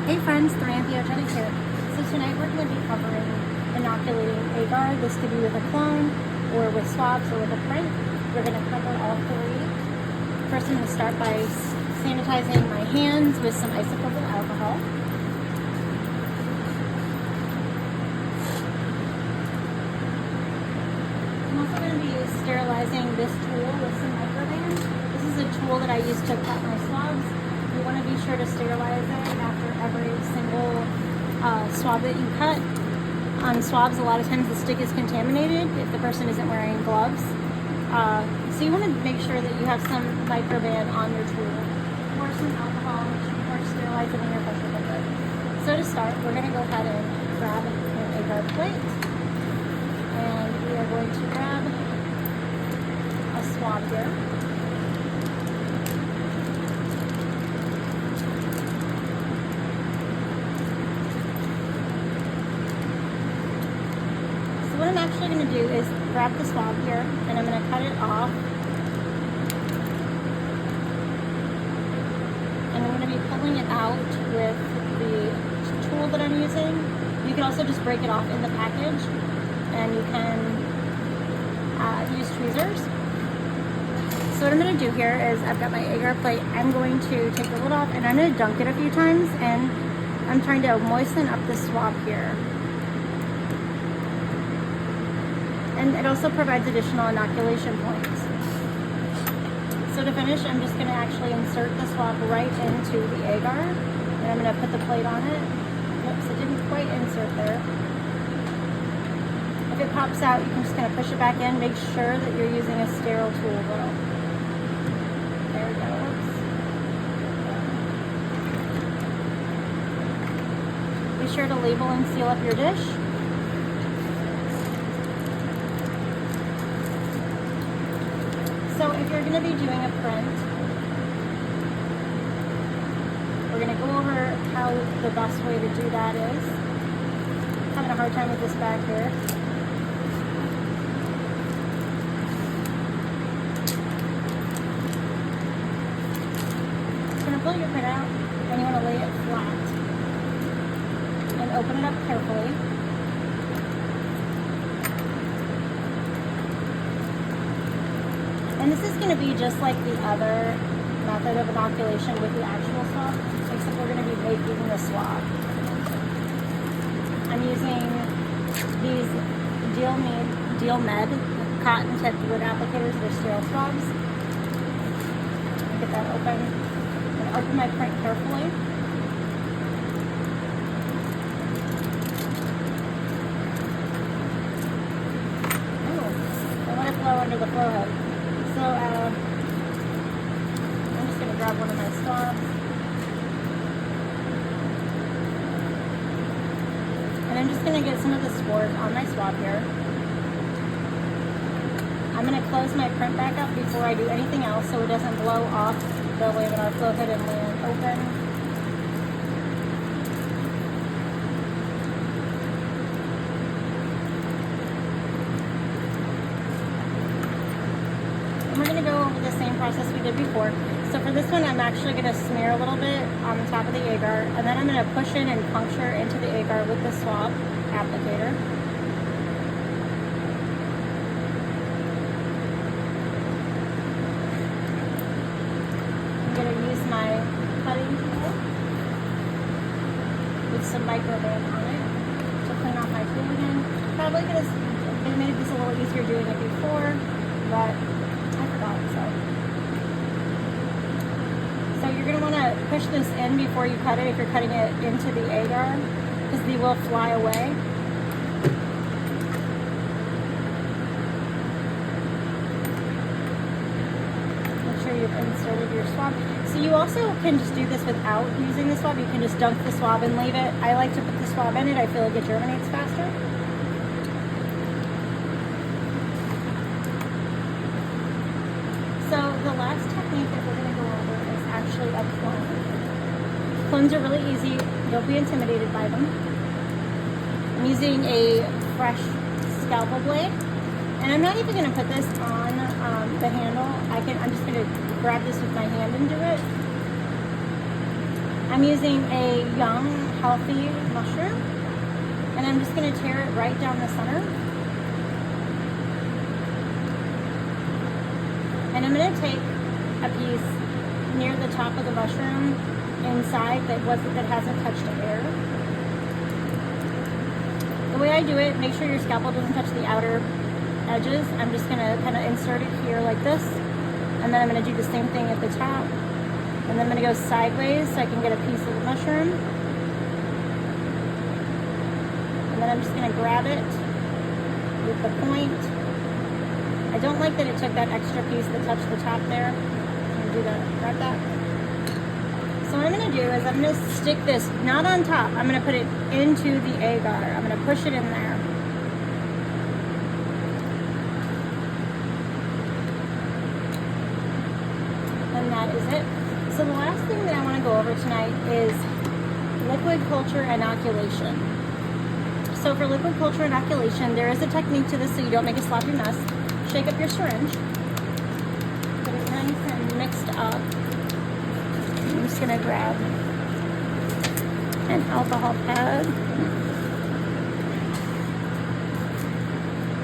Hey friends, Theranthogenic here. So tonight we're going to be covering inoculating agar. This could be with a clone, or with swabs, or with a prin. We're going to cover all three. First I'm going to start by sanitizing my hands with some isopropyl alcohol. I'm also going to be sterilizing this tool with some microban. This is a tool that I use to cut my swabs. You want to be sure to sterilize it after every single swab that you cut. On swabs, a lot of times the stick is contaminated if the person isn't wearing gloves. So you want to make sure that you have some microban on your tool. Pour some alcohol, make sure you pour sterilize it in your pressure cooker. So to start, we're going to go ahead and grab an agar plate. And we are going to grab a swab here. What I'm actually going to do is grab the swab here and I'm going to cut it off. And I'm going to be pulling it out with the tool that I'm using. You can also just break it off in the package, and you can use tweezers. So what I'm going to do here is I've got my agar plate. I'm going to take the lid off and I'm going to dunk it a few times, and I'm trying to moisten up the swab here. And it also provides additional inoculation points. So to finish, I'm just going to actually insert the swab right into the agar, and I'm going to put the plate on it. Oops, it didn't quite insert there. If it pops out, you can just kind of push it back in. Make sure that you're using a sterile tool though. There it goes. Be sure to label and seal up your dish. So if you're going to be doing a print, we're going to go over how the best way to do that is. I'm having a hard time with this back here. You're going to pull your print out, and you want to lay it flat. And open it up carefully. And this is going to be just like the other method of inoculation with the actual swab, except we're going to be making the swab. I'm using these Deal Med cotton tip wood applicators for sterile swabs. Get that open. I'm going to open my print carefully. Ooh, I let it flow under the flow hood. So I'm just going to grab one of my swabs, and I'm just going to get some of the spores on my swab here. I'm going to close my print back up before I do anything else so it doesn't blow off the laminar flow hood and land open. We're going to go over the same process we did before. So for this one, I'm actually going to smear a little bit on the top of the agar, and then I'm going to push in and puncture into the agar with the swab applicator. I'm going to use my cutting tool with some microban on it to clean off my tool again. Probably going to make this a little easier doing it before, but So you're going to want to push this in before you cut it if you're cutting it into the agar, because they will fly away. Make sure you've inserted your swab. So you also can just do this without using the swab. You can just dunk the swab and leave it. I like to put the swab in it. I feel like it germinates faster. So the last technique that we're going to go over is actually a clone. Clones are really easy. Don't be intimidated by them. I'm using a fresh scalpel blade, and I'm not even going to put this on the handle. I'm just going to grab this with my hand and do it. I'm using a young, healthy mushroom, and I'm just going to tear it right down the center. And I'm going to take a piece near the top of the mushroom inside that hasn't touched air. The way I do it, make sure your scalpel doesn't touch the outer edges. I'm just going to kind of insert it here like this, and then I'm going to do the same thing at the top, and then I'm going to go sideways so I can get a piece of the mushroom, and then I'm just going to grab it with the point. I don't like that it took that extra piece that touched the top there. I'm going to do that, grab that. So what I'm going to do is I'm going to stick this, not on top, I'm going to put it into the agar. I'm going to push it in there. And that is it. So the last thing that I want to go over tonight is liquid culture inoculation. So for liquid culture inoculation, there is a technique to this so you don't make a sloppy mess. Shake up your syringe, get it nice and mixed up. I'm just going to grab an alcohol pad.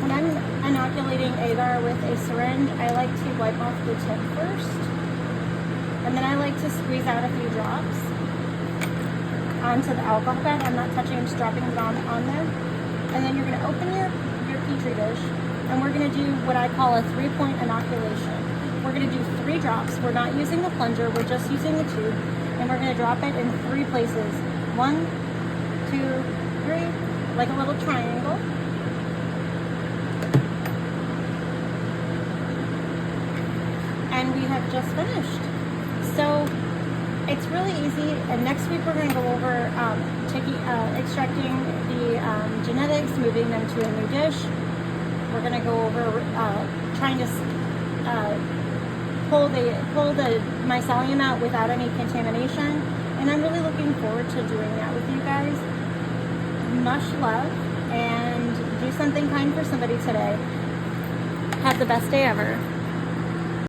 When I'm inoculating agar with a syringe, I like to wipe off the tip first, and then I like to squeeze out a few drops onto the alcohol pad. I'm not touching, I'm just dropping it on there. And then you're going to open your petri dish, and we're going to do what I call a 3-point inoculation. We're going to do 3 drops. We're not using the plunger, we're just using the tube, and we're going to drop it in 3 places. 1, 2, 3, like a little triangle. And we have just finished. So it's really easy, and next week we're going to go over extracting the genetics, moving them to a new dish. We're going to go over trying to pull the mycelium out without any contamination, and I'm really looking forward to doing that with you guys. Much love, and do something kind for somebody today. Have the best day ever.